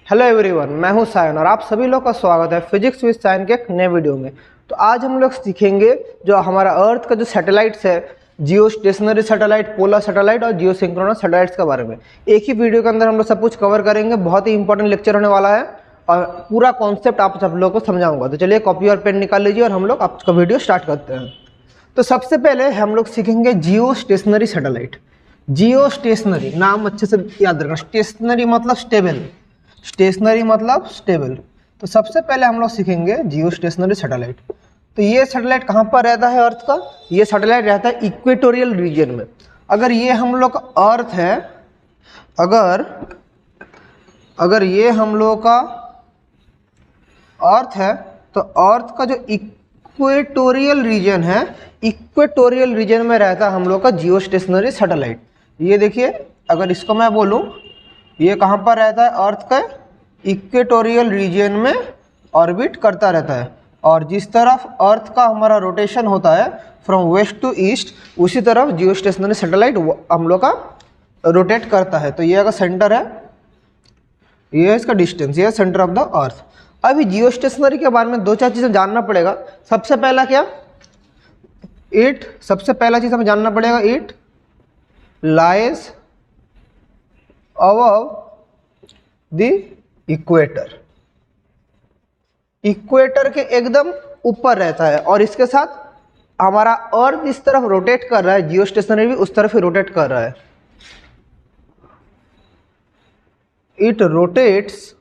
Hello everyone, मैं हूं सायन और आप सभी लोग का स्वागत है फिजिक्स विद सायन के एक नए वीडियो में। तो आज हम लोग सीखेंगे जो हमारा अर्थ का जो सैटेलाइट्स है, जियो स्टेशनरी सैटेलाइट, पोलर सैटेलाइट और जियो सिंक्रोनस सैटेलाइट्स के बारे में। एक ही वीडियो के अंदर हम लोग सब कुछ कवर करेंगे। बहुत ही इंपॉर्टेंट लेक्चर होने वाला है और पूरा कॉन्सेप्ट आप सब लोगों को समझाऊंगा। तो चलिए कॉपी और पेन निकाल लीजिए और हम लोग आपका वीडियो स्टार्ट करते हैं। तो सबसे पहले हम लोग सीखेंगे जियो स्टेशनरी सैटेलाइट। जियो स्टेशनरी नाम अच्छे से याद रखना। स्टेशनरी मतलब स्टेबल, स्टेशनरी मतलब स्टेबल। तो सबसे पहले हम लोग सीखेंगे जियो स्टेशनरी सैटेलाइट। तो ये सैटेलाइट कहाँ पर रहता है अर्थ का? ये सैटेलाइट रहता है इक्वेटोरियल रीजन में। अगर ये हम लोग का अर्थ है, अगर ये हम लोग का अर्थ है, तो अर्थ का जो इक्वेटोरियल रीजन है, इक्वेटोरियल रीजन में रहता है हम लोग का जियो स्टेशनरी सैटेलाइट। ये देखिए, अगर इसको मैं बोलूँ, ये कहाँ पर रहता है? अर्थ के इक्वेटोरियल रीजन में ऑर्बिट करता रहता है। और जिस तरफ अर्थ का हमारा रोटेशन होता है फ्रॉम वेस्ट टू ईस्ट, उसी तरफ जियो स्टेशनरी सैटेलाइट हम लोग का रोटेट करता है। तो ये अगर सेंटर है, ये है इसका डिस्टेंस, ये है सेंटर ऑफ द अर्थ। अभी जियो स्टेशनरी के बारे में दो चार चीज़ें जानना पड़ेगा। सबसे पहला क्या? सबसे पहला चीज़ हमें जानना पड़ेगा, it lies above the equator. Equator के एकदम ऊपर रहता है और इसके साथ हमारा अर्थ इस तरफ रोटेट कर रहा है, जियो स्टेशनरी भी उस तरफ ही रोटेट कर रहा है। It rotates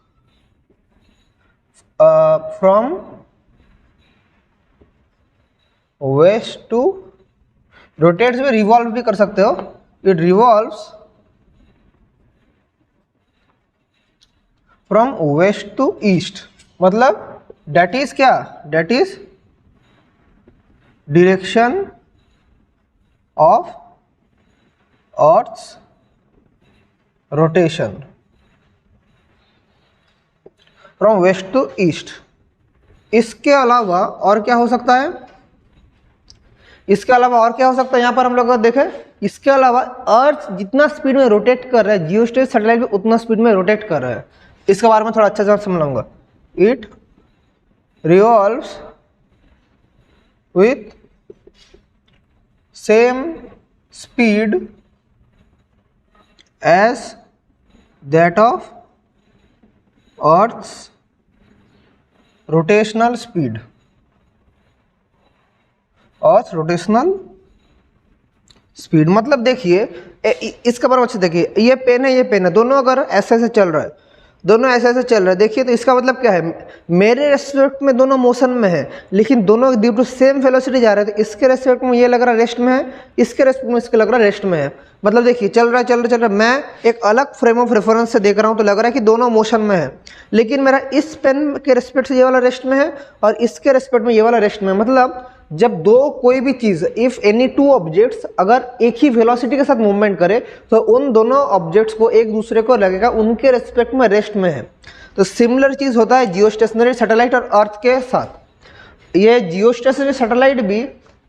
from west to, rotates में रिवॉल्व भी कर सकते हो। It revolves from west to east, मतलब डेट इज क्या? That is direction of earth's rotation from west to east. इसके अलावा और क्या हो सकता है? इसके अलावा और क्या हो सकता है? यहाँ पर हम लोग देखें, इसके अलावा अर्थ जितना स्पीड में रोटेट कर रहा है, जियो स्टेशनरी सैटेलाइट भी उतना स्पीड में रोटेट कर रहा है। इसके बारे में थोड़ा अच्छा से समझाऊंगा। It revolves with same speed as that of earth's rotational speed, earth rotational speed. मतलब देखिए, इसके बारे में अच्छे देखिए, ये पेन है, ये पेन है, दोनों अगर ऐसे ऐसे चल रहा है, दोनों ऐसे ऐसे चल रहा है, देखिए, तो इसका मतलब क्या है? मेरे रेस्पेक्ट में दोनों मोशन में है, लेकिन दोनों ड्यू टू सेम वेलोसिटी जा रहे हैं। तो इसके रेस्पेक्ट में ये लग रहा है रेस्ट में है, इसके रेस्पेक्ट में इसके लग रहा है रेस्ट में है। मतलब देखिए, चल रहा है, मैं एक अलग फ्रेम ऑफ रेफरेंस से देख रहा हूँ तो लग रहा है कि दोनों मोशन में है, लेकिन मेरा इस पेन के रेस्पेक्ट से ये वाला रेस्ट में है और इसके रेस्पेक्ट में ये वाला रेस्ट में है। मतलब जब दो कोई भी चीज, इफ एनी टू ऑब्जेक्ट्स अगर एक ही वेलोसिटी के साथ मूवमेंट करे, तो उन दोनों ऑब्जेक्ट्स को एक दूसरे को लगेगा उनके रेस्पेक्ट में रेस्ट में है। तो सिमिलर चीज होता है जियो स्टेशनरी सैटेलाइट और अर्थ के साथ। ये जियो स्टेशनरी सैटेलाइट भी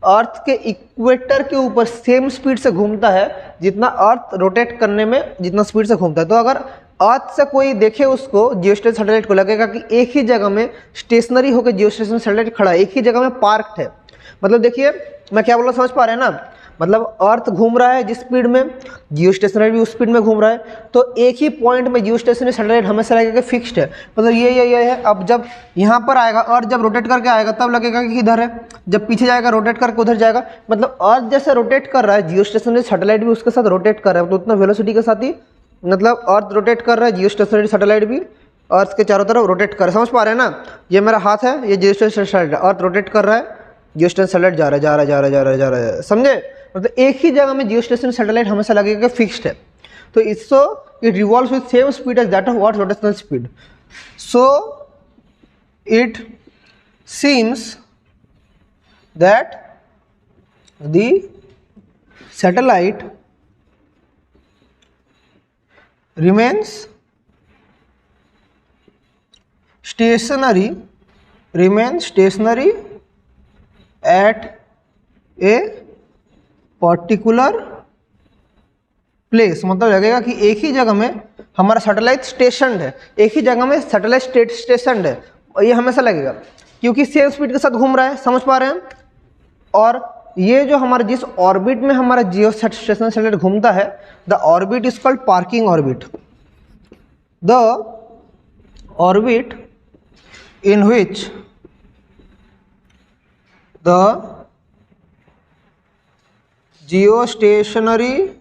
अर्थ के इक्वेटर के ऊपर सेम स्पीड से घूमता है जितना अर्थ रोटेट करने में जितना स्पीड से घूमता है। तो अगर अर्थ से कोई देखे उसको, जियो स्टेशनरी सैटेलाइट को, लगेगा कि एक ही जगह में स्टेशनरी होकर जियो स्टेशनरी सैटेलाइट खड़ा है, एक ही जगह में पार्क्ड है। मतलब देखिए मैं क्या बोल रहा हूँ, समझ पा रहे हैं ना? मतलब अर्थ घूम रहा है जिस स्पीड में, जियो स्टेशनरी भी उस स्पीड में घूम रहा है। तो एक ही पॉइंट में जियो स्टेशनरी सैटेलाइट हमेशा लगेगा फिक्स्ड है, मतलब ये है। अब जब यहाँ पर आएगा, अर्थ जब रोटेट करके आएगा तब लगेगा कि इधर है, जब पीछे जाएगा रोटेट करके उधर जाएगा। मतलब अर्थ जैसे रोटेट कर रहा है, जियो स्टेशनरी सैटेलाइट भी उसके साथ रोटेट कर रहा है, तो उतना वेलोसिटी के साथ ही मतलब अर्थ रोटेट कर रहा है, जियो स्टेशनरी सैटेलाइट भी अर्थ के चारों तरफ रोटेट कर रहा है। समझ पा रहे हैं ना? ये मेरा हाथ है, ये जियो स्टेशनरी सैटेलाइट, अर्थ रोटेट कर रहा है, जियो स्टेशनरी सैटेलाइट जा रहा है, समझे? मतलब एक ही जगह में जियो स्टेशनरी सैटेलाइट हमेशा लगेगा कि फिक्स्ड है। तो इसको it revolves with same speed as that of earth rotational speed. So it seems that the satellite remains stationary at a particular place मतलब लगेगा कि एक ही जगह में हमारा सैटेलाइट स्टेशनड है, एक ही जगह में सैटेलाइट स्टेशनड है, और ये हमेशा लगेगा क्योंकि सेम स्पीड के साथ घूम रहा है, समझ पा रहे हैं। और ये जो हमारा जिस ऑर्बिट में हमारा जियो स्टेशनरी सैटेलाइट घूमता है, the orbit is called parking orbit. The orbit in which the geostationary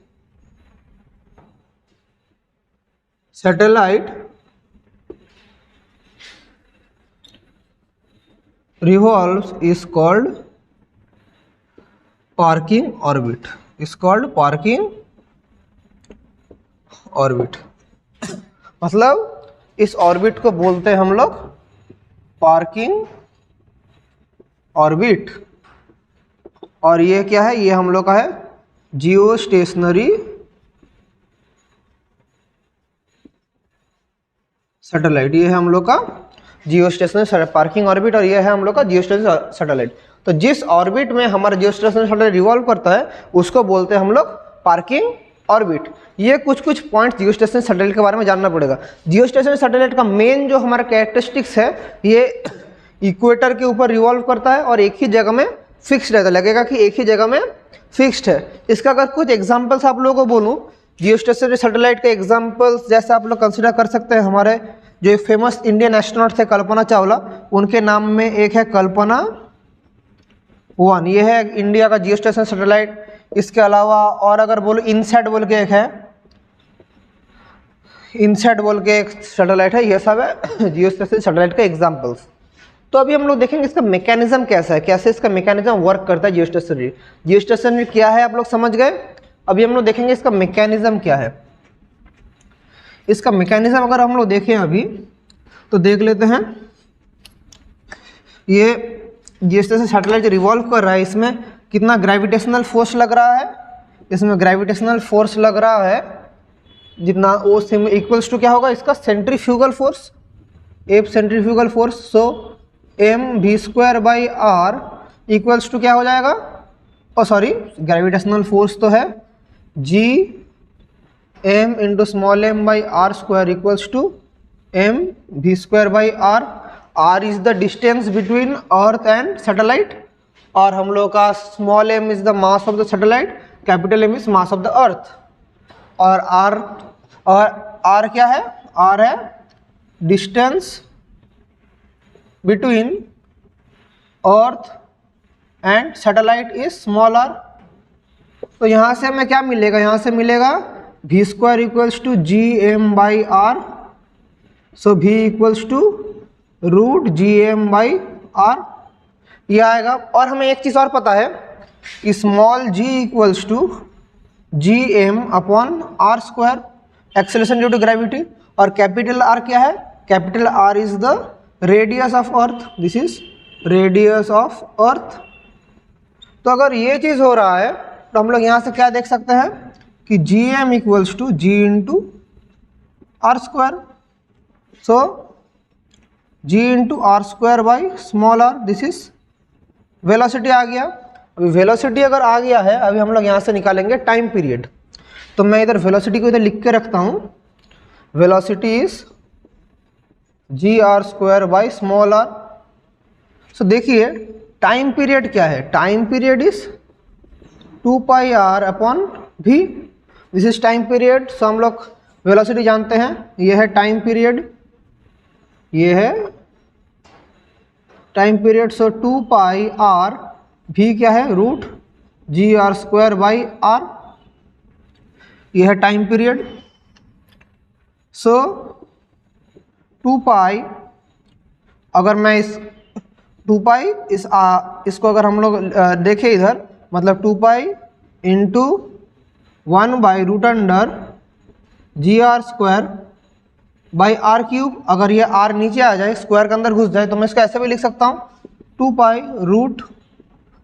satellite revolves is called parking orbit, is called parking orbit। मतलब इस ऑर्बिट को बोलते हैं हम लोग पार्किंग ऑर्बिट। और ये क्या है, ये हम लोग का है जियो स्टेशनरी सैटेलाइट, ये है हम लोग का जियो स्टेशनरी पार्किंग ऑर्बिट, और ये है हम लोग का जियो स्टेशनरी सैटेलाइट। तो जिस ऑर्बिट में हमारा जियो स्टेशनरी सैटेलाइट रिवॉल्व करता है उसको बोलते हैं हम लोग पार्किंग ऑर्बिट। ये कुछ पॉइंट्स जियो स्टेशनरी सैटेलाइट के बारे में जानना पड़ेगा। जियो स्टेशनरी सैटेलाइट का मेन जो हमारा कैरेक्टरिस्टिक्स है, ये इक्वेटर के ऊपर रिवॉल्व करता है और एक ही जगह में फिक्स्ड रहता है, लगेगा कि एक ही जगह में फिक्स्ड है। इसका अगर कुछ एग्जांपल्स आप लोगों को बोलूं जियो स्टेशनरी सैटेलाइट के एग्जांपल्स, जैसे आप लोग कंसिडर कर सकते हैं हमारे जो फेमस इंडियन एस्ट्रोनॉट थे कल्पना चावला, उनके नाम में एक है कल्पना 1, ये है इंडिया का जियो स्टेशनरी सैटेलाइट। इसके अलावा और अगर बोलो इनसैट बोल के एक है, इनसैट बोल के एक सैटेलाइट है। ये सब है जियो स्टेशनरी सैटेलाइट के एग्जांपल्स। तो अभी हम लोग देखेंगे इसका मैकेनिज्म कैसा है, कैसे इसका मैकेनिज्म वर्क करता है। जियो स्टेशनरी क्या है आप लोग समझ गए। अभी हम लोग देखेंगे इसका मैकेनिज्म क्या है। इसका मैकेनिज्म अगर हम लोग देखें अभी तो देख लेते हैं। ये जियो स्टेशनरी सैटेलाइट जो रिवॉल्व कर रहा है, इसमें कितना ग्रेविटेशनल फोर्स लग रहा है, इसमें ग्रेविटेशनल फोर्स लग रहा है जितना वो सेम इक्वल्स टू क्या होगा इसका centrifugal force, F centrifugal force. So M V square by R equals to क्या हो जाएगा, ओ सॉरी ग्रेविटेशनल फोर्स तो है G M into small m by R square equals to M V square by R. R is the distance between earth and satellite, और हम लोग का small m is the mass of the satellite, capital M is mass of the earth. और are क्या है, R है distance between earth and satellite is small R. तो यहाँ से हमें क्या मिलेगा, यहाँ से मिलेगा V square equals to G M by R. So V equals to root G M by R, ये आएगा। और हमें एक चीज़ और पता है, small g equals to G M upon R square, acceleration due to gravity. और कैपिटल आर क्या है, capital R is the radius of earth, this is radius of earth. तो अगर ये चीज़ हो रहा है तो हम लोग यहाँ से क्या देख सकते हैं कि G M equals to G into R square. So G into R square by small R, this is velocity आ गया। अभी वेलोसिटी अगर आ गया है, अभी हम लोग यहाँ से निकालेंगे टाइम पीरियड। तो मैं इधर वेलोसिटी को इधर लिख के रखता हूँ, velocity is G R square by small R. So देखिए टाइम पीरियड क्या है, time period is 2 pi R upon V, this is time period. So हम लोग वेलोसिटी जानते हैं, ये है टाइम पीरियड, ये है time period. So 2 pi R, V क्या है root G R square by R, ये है टाइम पीरियड। सो 2 पाई, अगर मैं इस 2 पाई इसको अगर हम लोग देखें इधर, मतलब 2 pi into 1 by root under G R square by R cube. अगर ये आर नीचे आ जाए, स्क्वायर के अंदर घुस जाए, तो मैं इसको ऐसे भी लिख सकता हूँ 2 pi root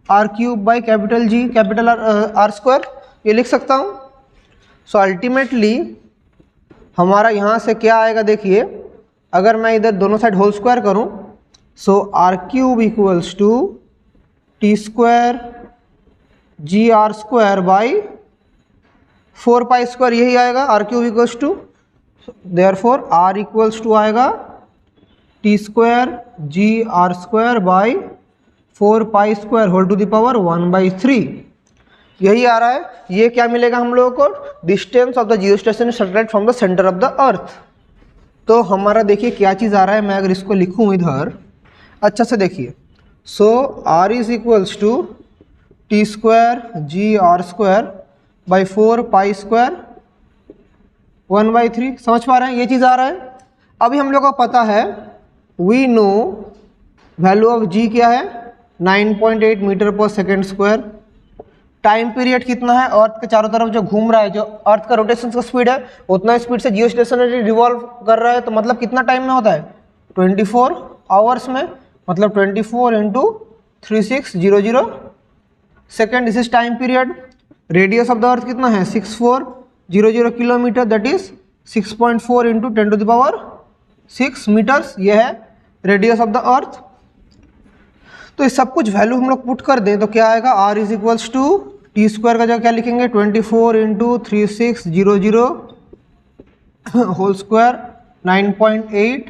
R cube by capital G capital R square, ये लिख सकता हूँ। सो अल्टीमेटली हमारा यहाँ से क्या आएगा देखिए, अगर मैं इधर दोनों साइड होल स्क्वायर करूँ, so R cube equals to T square G R square by 4 pi square यही आएगा, R cube equals to, therefore R equals to आएगा T square G R square by 4 pi square whole to the power 1/3, यही आ रहा है। ये क्या मिलेगा हम लोगों को, distance of the geostationary satellite from the centre of the अर्थ। तो हमारा देखिए क्या चीज़ आ रहा है, मैं अगर इसको लिखूँ इधर अच्छा से देखिए, so R is equals to T square G R square by 4 pi square 1/3, समझ पा रहे हैं, ये चीज़ आ रहा है। अभी हम लोग को पता है, वी नो वैल्यू ऑफ जी क्या है 9.8 मीटर पर सेकेंड स्क्वायर। टाइम पीरियड कितना है, अर्थ के चारों तरफ जो घूम रहा है, जो अर्थ का रोटेशन का स्पीड है उतना स्पीड से जियोस्टेशनरी रिवॉल्व कर रहा है, तो मतलब कितना टाइम में होता है 24 आवर्स में, मतलब 24 into 3600 second, this is time period. Radius of the earth कितना है 6400 kilometre, that is 6.4 into 10 to the power 6 metres, ये है रेडियस ऑफ द अर्थ। तो ये सब कुछ वैल्यू हम लोग पुट कर दें तो क्या आएगा, R is equals to T square का जगह क्या लिखेंगे 24 into 3600 whole square 9.8,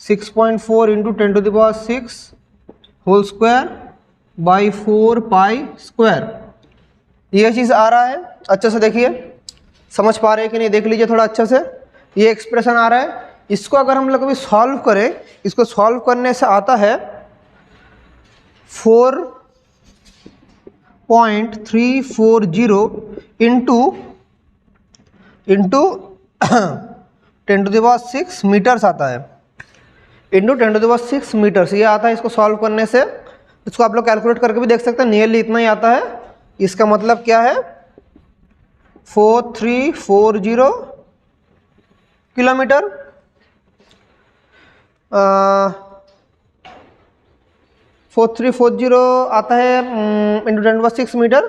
6.4 into 10 to the power 6 whole square by 4 pi square, ये चीज़ आ रहा है। अच्छा से देखिए, समझ पा रहे हैं कि नहीं, देख लीजिए थोड़ा अच्छा से, ये एक्सप्रेशन आ रहा है। इसको अगर हम लोग अभी सॉल्व करें, इसको सॉल्व करने से आता है 4.340 into 10 to the power 6 metres आता है, into 10 to the power 6 metres ये आता है। इसको सॉल्व करने से, इसको आप लोग कैलकुलेट करके भी देख सकते हैं, नियरली इतना ही आता है। इसका मतलब क्या है 4340 किलोमीटर, 4340 आता है इंटू 10 टू द 6 मीटर,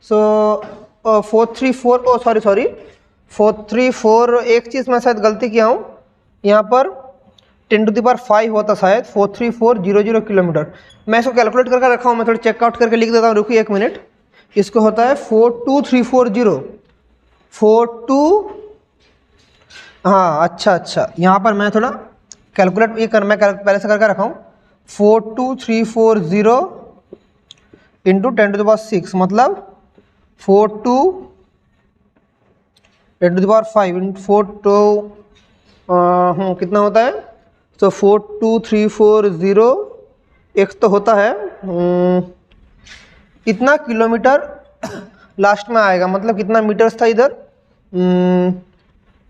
सो 434 एक चीज़ मैं शायद गलती किया हूँ, यहाँ पर 10 टू द पावर 5 होता शायद 43400 किलोमीटर। मैं इसको कैलकुलेट करके रखा हूँ, मैं थोड़ा चेकआउट करके लिख देता हूँ, रुकिए 1 मिनट। इसको होता है 42340 हाँ अच्छा, यहाँ पर मैं थोड़ा कैलकुलेट मैं पहले से करके रखा हूँ 42340 इंटू 10 टू द पावर 6, मतलब 42 10 टू द पावर 5 इंटू 42 कितना होता है, तो 42340 एक तो होता है इतना किलोमीटर लास्ट में आएगा, मतलब कितना मीटर्स था इधर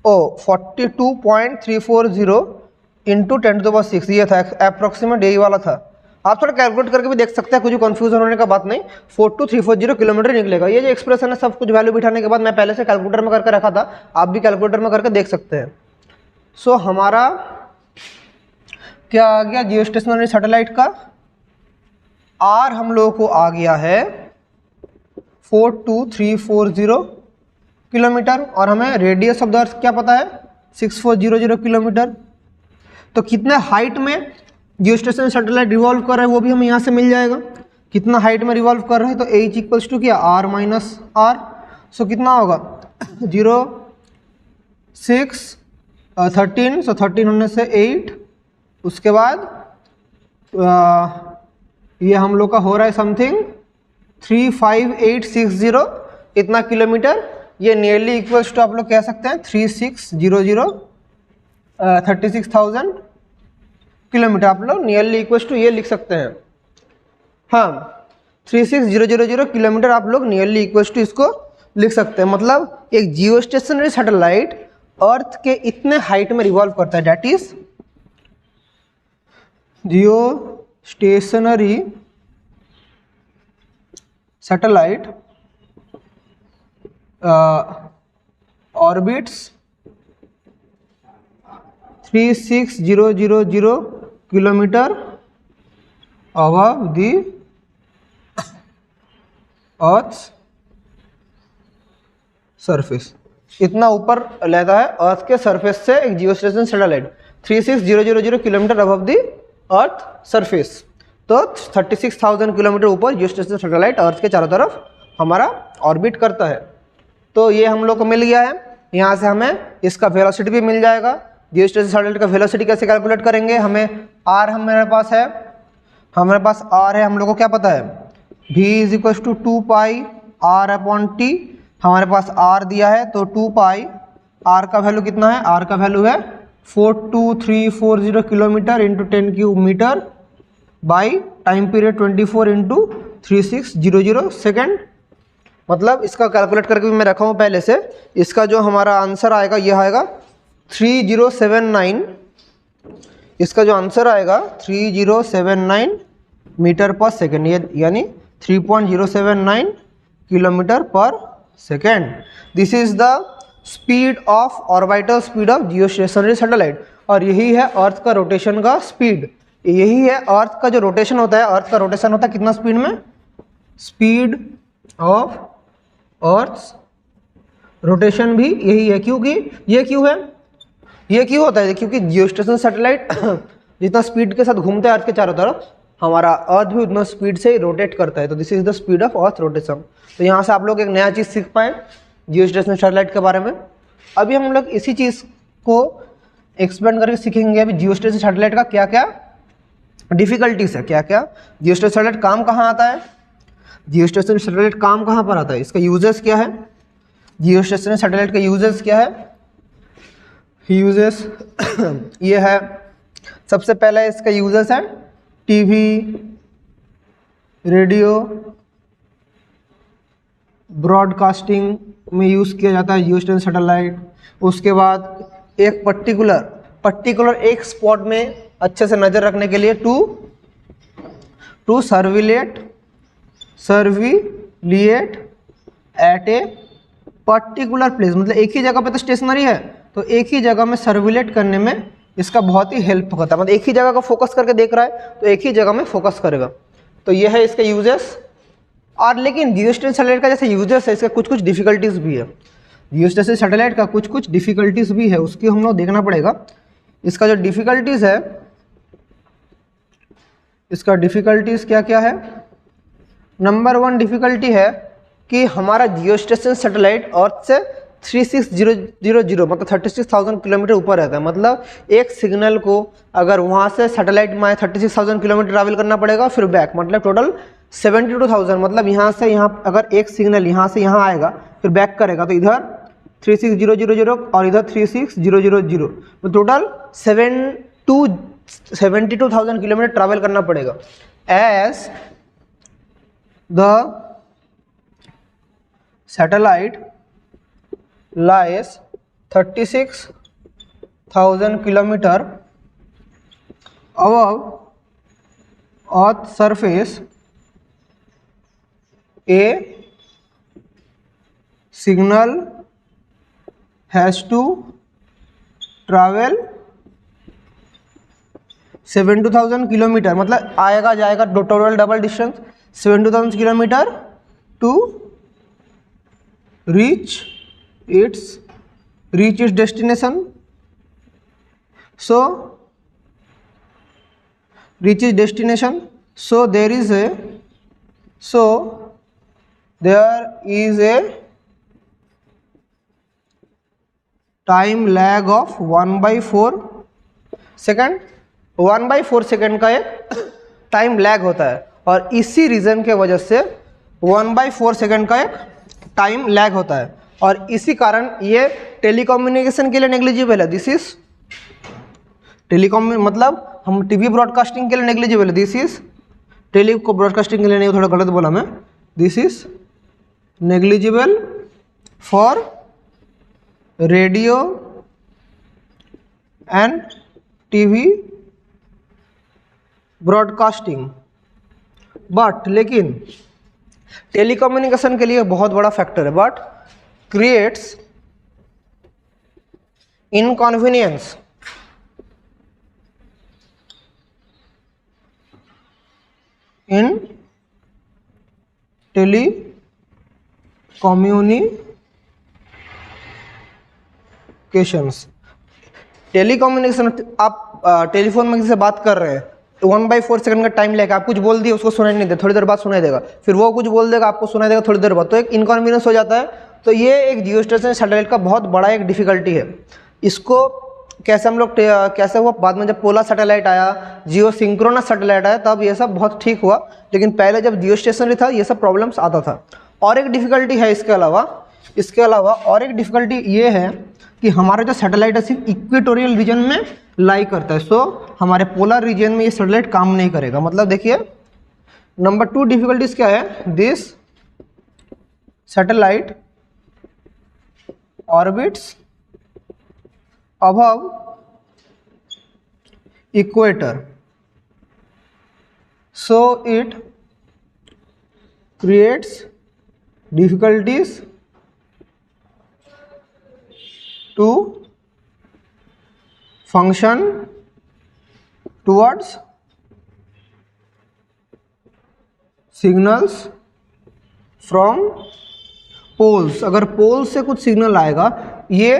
42.340 इंटू 10 टू द पावर 6, ये था अप्रॉक्सीमेट, यही वाला था। आप थोड़ा कैलकुलेट करके भी देख सकते हैं, कुछ कंफ्यूजन होने का बात नहीं, 42340 किलोमीटर निकलेगा। ये जो एक्सप्रेशन है सब कुछ वैल्यू बिठाने के बाद मैं पहले से कैलकुलेटर में करके रखा था, आप भी कैलकुलेटर में करके देख सकते हैं। सो हमारा क्या आ गया जियोस्टेशनरी सैटेलाइट का, आर हम लोगों को आ गया है 42340 किलोमीटर, और हमें रेडियस ऑफ द अर्थ क्या पता है 6400 किलोमीटर। तो कितने हाइट में जियोस्टेशनरी सैटेलाइट रिवॉल्व कर रहा है वो भी हमें यहाँ से मिल जाएगा, कितना हाइट में रिवॉल्व कर रहा है, तो एच इक्वल्स टू क्या आर माइनस आर। सो कितना होगा 0 6 13, सो 13 होने से 8, उसके बाद ये हम लोग का हो रहा है समथिंग 35860 इतना किलोमीटर, ये नियरली इक्वल्स टू आप लोग कह सकते हैं 36,000 किलोमीटर, आप लोग नियरली इक्वल्स टू ये लिख सकते हैं। हाँ 36000 किलोमीटर आप लोग नियरली इक्वल्स टू इसको लिख सकते हैं, मतलब एक जियोस्टेशनरी सैटेलाइट अर्थ के इतने हाइट में रिवॉल्व करता है, that is geostationary satellite orbits 36,000 kilometre above the earth surface, इतना ऊपर लेता है अर्थ के सरफेस से एक geostation satellite 36,000 kilometre above the earth surface. तो 36,000 किलोमीटर ऊपर जियोस्टेशन सैटेलाइट अर्थ के चारों तरफ हमारा ऑर्बिट करता है। तो ये हम लोग को मिल गया है। यहाँ से हमें इसका वेलोसिटी भी मिल जाएगा। जियोस्टेशनरी सैटेलाइट का वेलोसिटी कैसे कैलकुलेट करेंगे, हमें आर हमारे पास है, हम लोग को क्या पता है, v is equal to 2 pi R upon T, हमारे पास आर दिया है तो 2 पाई, आर का वैल्यू कितना है, आर का वैल्यू है 42340 kilometre into 10 cube metre by time period 24 into 3600 second. मतलब इसका कैलकुलेट करके भी मैं रखा हूँ पहले से। इसका जो हमारा आंसर आएगा ये आएगा 3079, इसका जो आंसर आएगा 3079 मीटर पर सेकेंड, ये यानी 3.079 किलोमीटर पर second. This is the speed of orbital speed of geostationary satellite. और यही है अर्थ का रोटेशन का स्पीड, यही है अर्थ का जो रोटेशन होता है, अर्थ का रोटेशन होता है कितना स्पीड में, स्पीड ऑफ अर्थ रोटेशन भी यही है। क्योंकि ये क्यों है, ये क्यों होता है, क्योंकि जियोस्टेशनरी सैटेलाइट जितना स्पीड के साथ घूमते हैं अर्थ के चारों तरफ, हमारा अर्थ भी उतना स्पीड से रोटेट करता है। तो this is the speed of earth rotation. तो यहाँ से आप लोग एक नया चीज़ सीख पाए जियोस्टेशनरी सैटेलाइट के बारे में। अभी हम लोग इसी चीज़ को एक्सप्लेन करके सीखेंगे अभी जियोस्टेशनरी सैटेलाइट का क्या क्या डिफिकल्टीज है, क्या क्या जियोस्टेशनरी सैटेलाइट काम कहाँ आता है, जियोस्टेशनरी सैटेलाइट काम कहाँ पर आता है, इसका यूजेस क्या है, जियोस्टेशनरी सैटेलाइट का यूजेस क्या है। यूजेस ये है, सबसे पहला इसका यूजेस है टीवी, रेडियो, ब्रॉडकास्टिंग में यूज़ किया जाता है जियोस्टेशनरी सैटेलाइट। उसके बाद एक पर्टिकुलर एक स्पॉट में अच्छे से नज़र रखने के लिए to surveillate at a particular place, मतलब एक ही जगह पे तो स्टेशनरी है तो एक ही जगह में सर्विलेट करने में इसका बहुत ही हेल्प होता है। मतलब एक ही जगह का फोकस करके देख रहा है तो एक ही जगह में फोकस करेगा। तो ये है इसके यूजेस। और लेकिन जियोस्टेशनरी सैटेलाइट का जैसे यूजेस है, इसका कुछ कुछ डिफिकल्टीज भी है। जियोस्टेशनरी सैटेलाइट का कुछ कुछ डिफिकल्टीज भी है, उसकी हम लोग देखना पड़ेगा। इसका जो डिफिकल्टीज है, इसका डिफिकल्टीज क्या क्या है। नंबर 1 डिफिकल्टी है कि हमारा जियोस्टेशनरी सैटेलाइट अर्थ से 36,000 मतलब 36,000 किलोमीटर ऊपर रहता है। मतलब एक सिग्नल को अगर वहाँ से सैटेलाइट में 36,000 किलोमीटर ट्रैवल करना पड़ेगा, फिर बैक मतलब टोटल 72,000। मतलब यहाँ से यहाँ अगर एक सिग्नल यहाँ से यहाँ आएगा फिर बैक करेगा तो इधर 36,000 और इधर 36,000, तो टोटल 72,000 किलोमीटर ट्रैवल करना पड़ेगा। As the satellite lies 36,000 kilometer above earth surface, a signal has to travel 72,000 kilometre, मतलब आएगा जाएगा total double distance 72,000 kilometre to reach its destination. So reaches destination, so there is a time lag of 1/4 second. 1/4 second का एक time lag होता है और इसी reason के वजह से 1/4 सेकेंड का एक टाइम लैग होता है और इसी कारण ये टेलीकम्युनिकेशन के लिए नेग्लिजिबल है। दिस इज मतलब हम टीवी ब्रॉडकास्टिंग के लिए नेग्लिजिबल है। दिस इज टेली को ब्रॉडकास्टिंग के लिए नहीं, थोड़ा गलत बोला मैं। This is negligible for radio and TV broadcasting, but लेकिन टेलीकम्युनिकेशन के लिए बहुत बड़ा फैक्टर है, but creates inconvenience in telecommunications। Telecommunication, आप टेलीफोन में किसी से बात कर रहे हैं, 1/4 सेकंड का टाइम लगेगा। आप कुछ बोल दिए उसको सुनाई नहीं दे, थोड़ी देर बाद सुनाई देगा, फिर वो कुछ बोल देगा आपको सुनाई देगा थोड़ी देर बाद, तो एक इनकन्वीनियंस हो जाता है। तो ये एक जियोस्टेशनरी सैटेलाइट का बहुत बड़ा एक डिफ़िकल्टी है। इसको कैसे हम लोग कैसे हुआ, बाद में जब पोलर सैटेलाइट आया, जियो सिंक्रोनस सैटेलाइट आया, तब ये सब बहुत ठीक हुआ, लेकिन पहले जब जियो स्टेशनरी था ये सब प्रॉब्लम्स आता था। और एक डिफ़िकल्टी है इसके अलावा और एक डिफ़िकल्टी ये है कि हमारा जो सैटेलाइट है सिर्फ इक्वेटोरियल रीजन में लाई करता है, सो हमारे पोलर रीजन में ये सैटेलाइट काम नहीं करेगा। मतलब देखिए नंबर 2 डिफ़िकल्टीज क्या है, this satellite orbits above equator, so it creates difficulties to function towards signals from poles। अगर पोल से कुछ सिग्नल आएगा, ये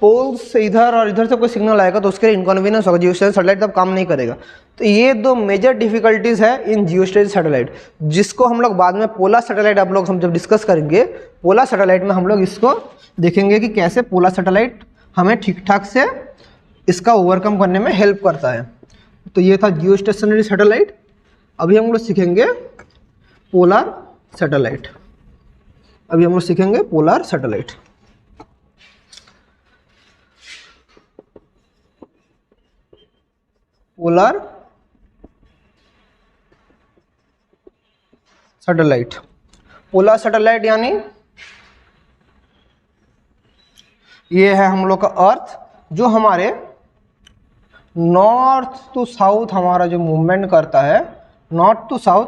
पोल से इधर और इधर से कोई सिग्नल आएगा तो उसके लिए इनकन्वीनियंस होगा, जियोस्टेशनरी सैटेलाइट तब काम नहीं करेगा। तो ये 2 मेजर डिफिकल्टीज़ है इन जियोस्टेशनरी सैटेलाइट, जिसको हम लोग बाद में पोलर सैटेलाइट हम जब डिस्कस करेंगे, पोलर सैटेलाइट में हम लोग इसको देखेंगे कि कैसे पोलर सैटेलाइट हमें ठीक ठाक से इसका ओवरकम करने में हेल्प करता है। तो ये था जियोस्टेशनरी सैटेलाइट। अभी हम लोग सीखेंगे पोलर सैटेलाइट। पोलर सैटेलाइट यानी ये है हम लोग का अर्थ, जो हमारे नॉर्थ टू साउथ हमारा जो मूवमेंट करता है, नॉर्थ टू साउथ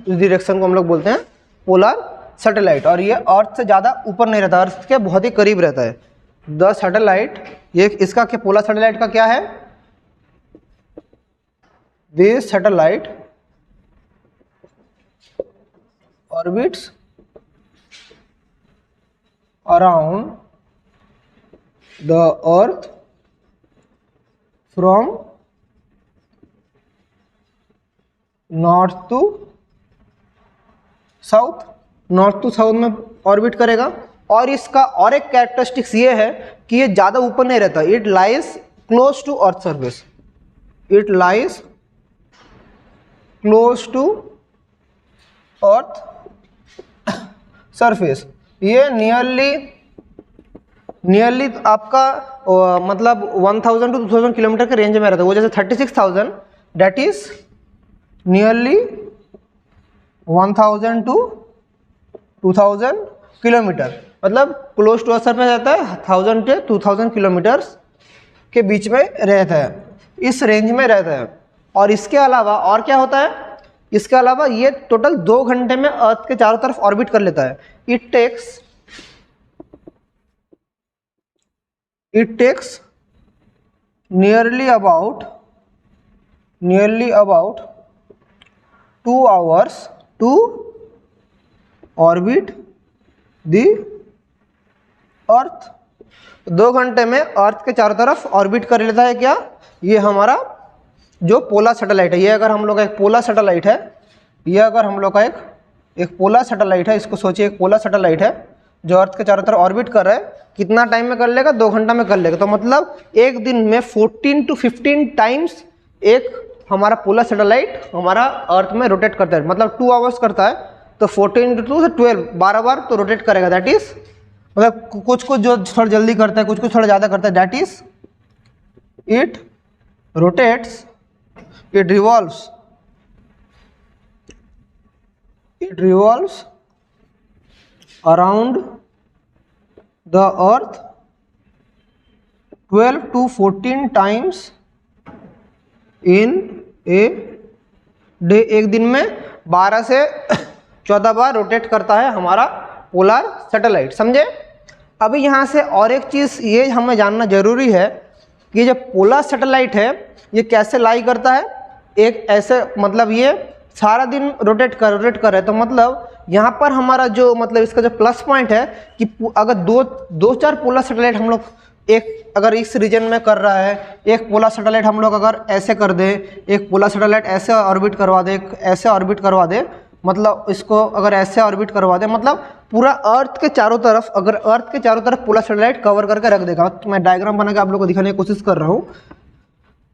इस डायरेक्शन को हम लोग बोलते हैं पोलर सैटेलाइट। और ये अर्थ से ज़्यादा ऊपर नहीं रहता, अर्थ के बहुत ही करीब रहता है। द सैटेलाइट, ये इसका क्या, पोलर सैटेलाइट का क्या है, this satellite orbits around the earth from north to south, में ऑर्बिट करेगा। और इसका और एक कैरेक्टरिस्टिक्स ये है कि ये ज़्यादा ऊपर नहीं रहता, it lies close to earth surface, close to earth surface. ये नियरली आपका मतलब 1000 to 2000 किलोमीटर के रेंज में रहता है। वो जैसे 36,000 that is nearly 1000 to 2000 kilometre, मतलब क्लोज टू अर्थ सरफेस रहता है, 1000 से 2000 किलोमीटर्स के बीच में रहता है, इस रेंज में रहता है। और इसके अलावा और क्या होता है, इसके अलावा ये टोटल 2 घंटे में अर्थ के चारों तरफ ऑर्बिट कर लेता है। It takes nearly about 2 hours to orbit the earth. 2 घंटे में अर्थ के चारों तरफ ऑर्बिट कर लेता है क्या, ये हमारा जो पोलर सैटेलाइट है। ये अगर हम लोग का एक पोलर सैटेलाइट है, एक पोलर सैटेलाइट है, इसको सोचिए एक पोलर सैटेलाइट है जो अर्थ के चारों तरफ ऑर्बिट कर रहा है। कितना टाइम में कर लेगा, 2 घंटा में कर लेगा। तो मतलब एक दिन में 14 to 15 टाइम्स एक हमारा पोलर सैटेलाइट हमारा अर्थ में रोटेट करता है। मतलब 2 आवर्स करता है, तो 14 into 2 से 12 बार तो रोटेट करेगा। दैट इज मतलब कुछ जो थोड़ा जल्दी करता है, कुछ थोड़ा ज़्यादा करता है। That is it rotates, it revolves around the earth 12 to 14 times in a day। एक दिन में 12 से 14 बार रोटेट करता है हमारा पोलर सैटेलाइट, समझे। अभी यहाँ से और एक चीज़ ये हमें जानना जरूरी है कि जो पोलर सैटेलाइट है ये कैसे लाई करता है। एक ऐसे मतलब ये सारा दिन रोटेट कर रहा है, तो मतलब यहाँ पर हमारा जो मतलब इसका जो प्लस पॉइंट है कि अगर दो चार पोलर सैटेलाइट हम लोग एक अगर इस रीजन में कर रहा है, एक पोलर सैटेलाइट हम लोग अगर ऐसे कर दे, एक पोलर सैटेलाइट ऐसे ऑर्बिट करवा दे, ऐसे ऑर्बिट करवा दे, मतलब इसको अगर ऐसे ऑर्बिट करवा दे, मतलब पूरा अर्थ के चारों तरफ, अगर अर्थ के चारों तरफ पूरा सैटेलाइट कवर करके रख देगा। तो मैं डायग्राम बना के आप लोगों को दिखाने की कोशिश कर रहा हूँ।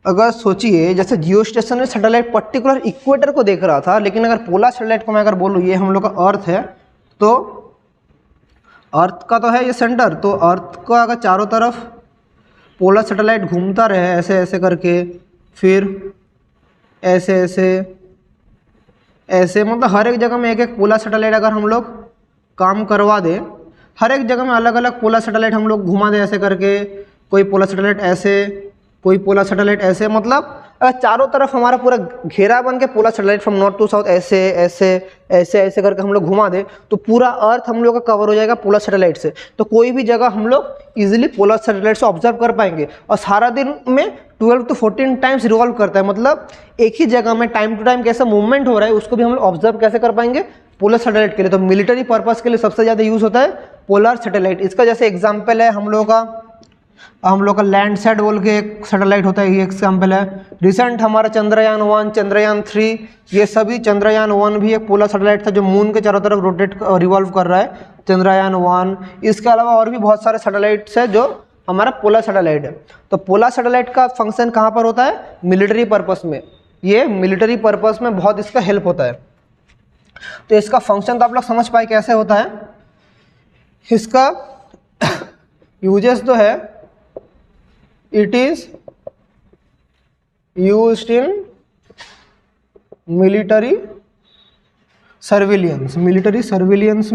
अगर सोचिए जैसे जियो स्टेशन में सैटेलाइट पर्टिकुलर इक्वेटर को देख रहा था, लेकिन अगर पोलर सैटेलाइट को मैं अगर बोलूँ ये हम लोग का अर्थ है, तो अर्थ का तो है ये सेंटर, तो अर्थ का अगर चारों तरफ पोलर सैटेलाइट घूमता रहे ऐसे ऐसे करके, फिर ऐसे ऐसे ऐसे, मतलब हर एक जगह में एक एक पोलर सैटेलाइट अगर हम लोग काम करवा दें, हर एक जगह में अलग अलग पोलर सैटेलाइट हम लोग घुमा दें ऐसे करके, कोई पोलर सैटेलाइट ऐसे, कोई पोलर सैटेलाइट ऐसे, मतलब अगर चारों तरफ हमारा पूरा घेरा बन के polar satellite from north to south ऐसे ऐसे ऐसे ऐसे करके हम लोग घुमा दें, तो पूरा अर्थ हम लोग का कवर हो जाएगा पोलर सैटेलाइट से। तो कोई भी जगह हम लोग इजीली पोलर सैटेलाइट से ऑब्जर्व कर पाएंगे। और सारा दिन में 12 to 14 टाइम्स रिवॉल्व करता है, मतलब एक ही जगह में टाइम टू टाइम कैसा मूवमेंट हो रहा है उसको भी हम लोग ऑब्जर्व कैसे कर पाएंगे, पोलर सैटेलाइट के लिए। तो मिलिट्री पर्पस के लिए सबसे ज़्यादा यूज़ होता है पोलर सैटेलाइट। इसका जैसे एग्जाम्पल है हम लोग का लैंडसैट बोल के एक सैटेलाइट होता है, ये एग्जाम्पल है। रिसेंट हमारा चंद्रयान 1, चंद्रयान 3, ये सभी, चंद्रयान 1 भी एक पोलर सैटेलाइट था जो मून के चारों तरफ रोटेट रिवॉल्व कर रहा है, चंद्रयान 1। इसके अलावा और भी बहुत सारे सैटेलाइट्स है जो हमारा पोलर सैटेलाइट है। तो पोलर सैटेलाइट का फंक्शन कहाँ पर होता है, मिलिट्री पर्पस में। ये मिलिट्री पर्पस में बहुत इसका हेल्प होता है। तो इसका फंक्शन तो आप लोग समझ पाए कैसे होता है। इसका यूजेस जो है, it is used in military surveillance. Military surveillance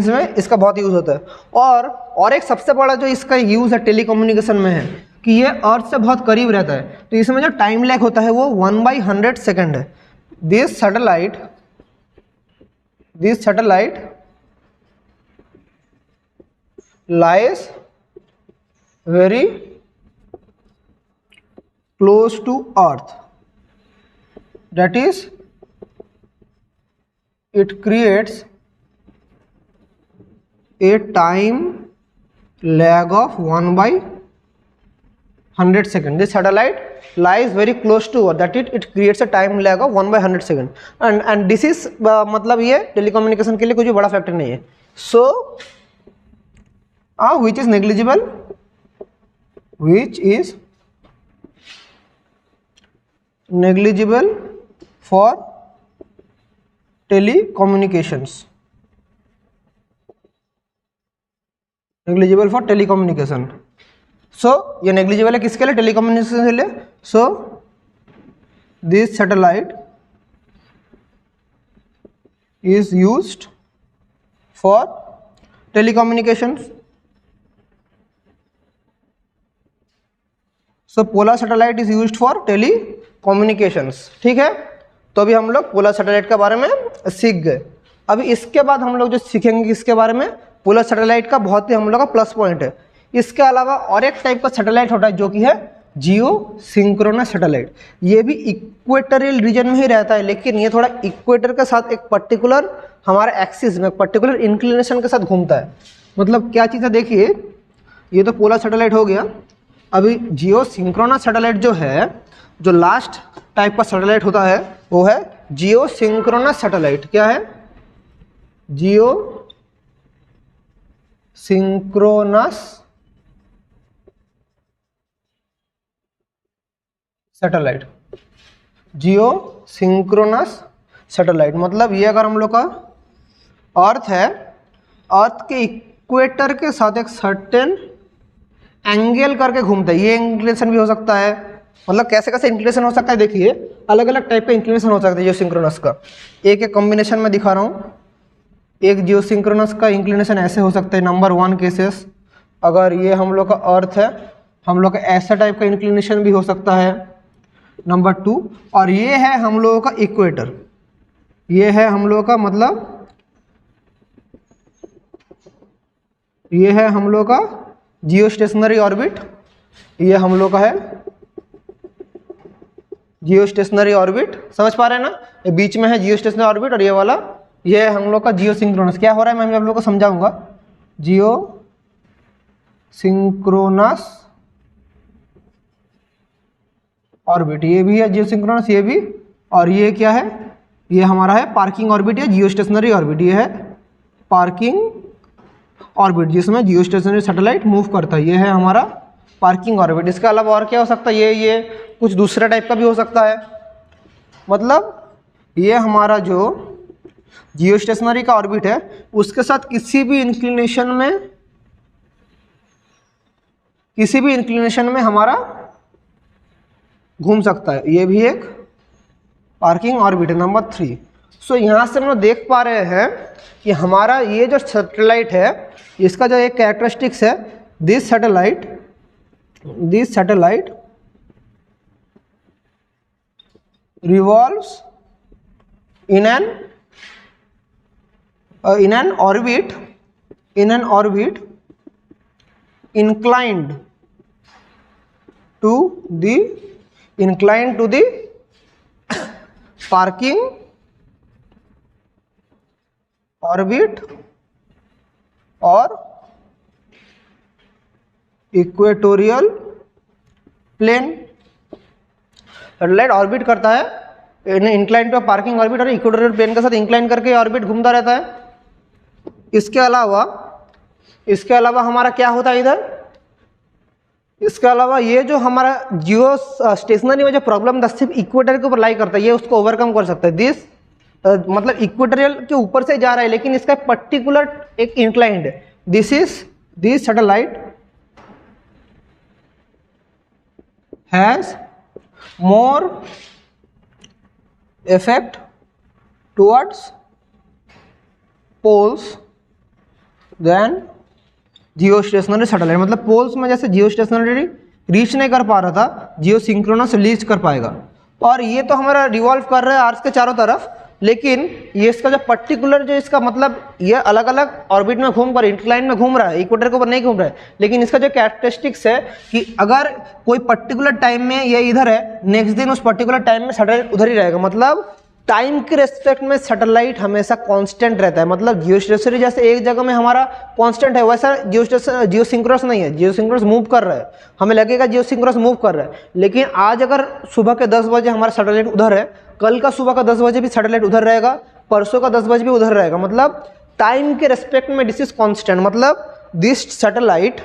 में इसका बहुत यूज होता है। और एक सबसे बड़ा जो इसका यूज है टेलीकम्युनिकेशन में है कि ये अर्थ से बहुत करीब रहता है, तो इसमें जो टाइम लैग होता है वो 1/100 सेकेंड है। This satellite lies very close to earth, that is it creates a time lag of 1/100 second. This satellite lies very close to earth, that it creates a time lag of 1/100 second, and this is मतलब ये telecommunication के लिए कोई बड़ा factor नहीं है। So which is negligible for telecommunications, so ये negligible है किसके लिए, टेलीकम्युनिकेशन के लिए। so this satellite is used for telecommunications. So polar satellite is used for telecommunications. ठीक है, तो अभी हम लोग पोलर सैटेलाइट के बारे में सीख गए। अभी इसके बाद हम लोग जो सीखेंगे इसके बारे में, पोलर सैटेलाइट का बहुत ही हम लोग का प्लस पॉइंट है। इसके अलावा और एक टाइप का सैटेलाइट होता है जो कि है जियो सिंक्रोनस सैटेलाइट। ये भी इक्वेटोरियल रीजन में ही रहता है, लेकिन ये थोड़ा इक्वेटर के साथ एक पर्टिकुलर हमारे एक्सिस में पर्टिकुलर इंक्लिनेशन के साथ घूमता है। मतलब क्या चीज़ है, देखिए ये तो पोलर सैटेलाइट हो गया। अभी जियो सिंक्रोनस सैटेलाइट जो है, जो लास्ट टाइप का सैटेलाइट होता है वो है जियो सिंक्रोनस सैटेलाइट। क्या है, जियो synchronous satellite. Geosynchronous satellite मतलब ये अगर हम लोग का अर्थ है, अर्थ के इक्वेटर के साथ एक सर्टेन एंगल करके घूमता है। ये इंक्लिनेशन भी हो सकता है, मतलब कैसे कैसे इंक्लिनेशन हो सकता है, देखिए अलग अलग टाइप का इंक्लिनेशन हो सकता है जियो सिंक्रोनस का। एक कॉम्बिनेशन में दिखा रहा हूँ। एक जियो सिंक्रोनस का इंक्लिनेशन ऐसे हो सकता है, नंबर 1 केसेस। अगर ये हम लोग का अर्थ है, हम लोग का ऐसा टाइप का इंक्लिनेशन भी हो सकता है, नंबर 2। और ये है हम लोगों का इक्वेटर। ये है हम लोग का, मतलब ये है हम लोग का जियो स्टेशनरी ऑर्बिट। ये हम लोग का है जियो स्टेशनरी ऑर्बिट, समझ पा रहे हैं ना। ये बीच में है जियो स्टेशनरी ऑर्बिट और ये वाला ये है हम लोग का जियो सिंक्रोनस। क्या हो रहा है मैं आप लोग को समझाऊंगा। जियो सिंक्रोनस ऑर्बिट, ये भी है जियो सिंक्रोनस, ये भी और ये क्या है, ये हमारा है पार्किंग ऑर्बिट या जियो स्टेशनरी ऑर्बिट। ये है पार्किंग ऑर्बिट जिसमें जियो स्टेशनरी सैटेलाइट मूव करता है, ये है हमारा पार्किंग ऑर्बिट। इसके अलावा और क्या हो सकता है, ये कुछ दूसरा टाइप का भी हो सकता है। मतलब ये हमारा जो जियो स्टेशनरी का ऑर्बिट है उसके साथ किसी भी इंक्लिनेशन में हमारा घूम सकता है, ये भी एक पार्किंग ऑर्बिट है नंबर 3। सो यहाँ से हम लोग देख पा रहे हैं कि हमारा ये जो सैटेलाइट है इसका जो एक कैरेक्टरिस्टिक्स है, this satellite revolves in an orbit inclined to the parking orbit और इक्वेटोरियल प्लेन। सैटेलाइट ऑर्बिट करता है इंक्लाइन पे पार्किंग ऑर्बिट और इक्वेटोरियल प्लेन के साथ इंक्लाइन करके ऑर्बिट घूमता रहता है। इसके अलावा हमारा क्या होता है इधर, इसके अलावा ये जो हमारा जियो स्टेशनरी में जो प्रॉब्लम था सिर्फ इक्वेटर के ऊपर लाई करता है, ये उसको ओवरकम कर सकता है। दिस मतलब इक्वेटोरियल के ऊपर से जा रहा है लेकिन इसका पर्टिकुलर एक इंक्लाइंड है। This satellite has more effect towards poles than geostationary satellite। मतलब पोल्स में जैसे जियोस्टेशनरी रीच नहीं कर पा रहा था, जियो सिंक्रोनस रीच कर पाएगा। और ये तो हमारा रिवॉल्व कर रहा है अर्थ के चारों तरफ, लेकिन ये इसका जो पर्टिकुलर जो इसका मतलब ये अलग अलग ऑर्बिट में घूम कर इंक्लाइन में घूम रहा है, इक्वेटर के ऊपर नहीं घूम रहा है। लेकिन इसका जो कैरेक्टरिस्टिक्स है कि अगर कोई पर्टिकुलर टाइम में ये इधर है, नेक्स्ट दिन उस पर्टिकुलर टाइम में सैटेलाइट उधर ही रहेगा। मतलब टाइम के रेस्पेक्ट में सैटेलाइट हमेशा कांस्टेंट रहता है। मतलब जियोस्टेशनरी जैसे एक जगह में हमारा कांस्टेंट है, वैसा जियोसिंक्रोनस नहीं है। जियोसिंक्रोनस मूव कर रहा है, हमें लगेगा जियोसिंक्रोनस मूव कर रहा है, लेकिन आज अगर सुबह के 10 बजे हमारा सैटेलाइट उधर है, कल का सुबह का 10 बजे भी सैटेलाइट उधर रहेगा, परसों का 10 बजे भी उधर रहेगा। मतलब टाइम के रेस्पेक्ट में दिस इज कांस्टेंट। मतलब this satellite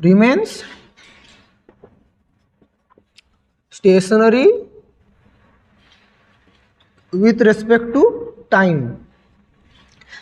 remains stationary with respect to time।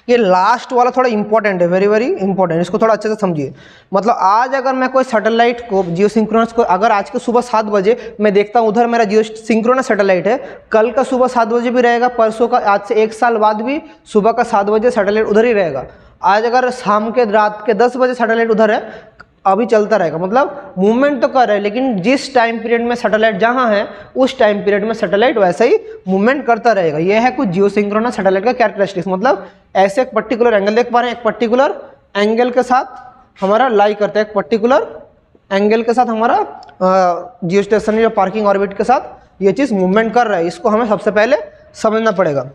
ये लास्ट वाला थोड़ा इंपॉर्टेंट है, वेरी वेरी इंपॉर्टेंट, इसको थोड़ा अच्छे से समझिए। मतलब आज अगर मैं कोई सैटेलाइट को जियो सिंक्रोनस को अगर आज के सुबह 7 बजे मैं देखता हूँ उधर मेरा जियो सिंक्रोनस सैटेलाइट है, कल का सुबह 7 बजे भी रहेगा, परसों का आज से 1 साल बाद भी सुबह का 7 बजे सैटेलाइट उधर ही रहेगा। आज अगर शाम के रात के 10 बजे सैटेलाइट उधर है, अभी चलता रहेगा। मतलब मूवमेंट तो कर रहा है, लेकिन जिस टाइम पीरियड में सैटेलाइट जहां है उस टाइम पीरियड में सैटेलाइट वैसा ही मूवमेंट करता रहेगा। यह है कुछ जियो सिंक्रोनस सैटेलाइट का कैरेक्टरिस्टिक्स। मतलब ऐसे एक पर्टिकुलर एंगल देख पा रहे हैं, एक पर्टिकुलर एंगल के साथ हमारा लाई करता है, एक पर्टिकुलर एंगल के साथ हमारा जियो स्टेशनरी पार्किंग ऑर्बिट के साथ ये चीज़ मूवमेंट कर रहा है। इसको हमें सबसे पहले समझना पड़ेगा।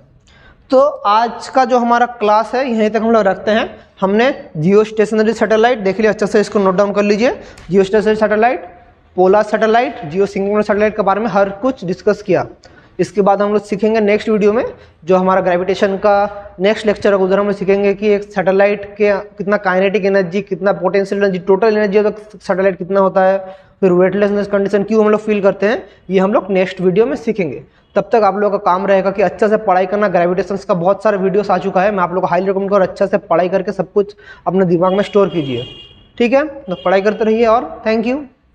तो आज का जो हमारा क्लास है यहीं तक हम लोग रखते हैं। हमने जियो स्टेशनरी सैटेलाइट देख लिया, अच्छे से इसको नोट डाउन कर लीजिए। Geostationary satellite, polar satellite, geosynchronous satellite के बारे में हर कुछ डिस्कस किया। इसके बाद हम लोग सीखेंगे नेक्स्ट वीडियो में जो हमारा ग्रेविटेशन का नेक्स्ट लेक्चर होगा, उधर हम लोग सीखेंगे कि एक सैटेलाइट के कितना काइनेटिक एनर्जी, कितना potential energy, total energy of satellite कितना होता है, फिर वेटलेसनेस कंडीशन क्यों हम लोग फील करते हैं, ये हम लोग नेक्स्ट वीडियो में सीखेंगे। तब तक आप लोगों का काम रहेगा कि अच्छे से पढ़ाई करना। ग्रेविटेशंस का बहुत सारा वीडियोस आ चुका है, मैं आप लोगों को हाईली रिकमेंड करूँ अच्छे से पढ़ाई करके सब कुछ अपने दिमाग में स्टोर कीजिए। ठीक है, तो पढ़ाई करते रहिए और थैंक यू।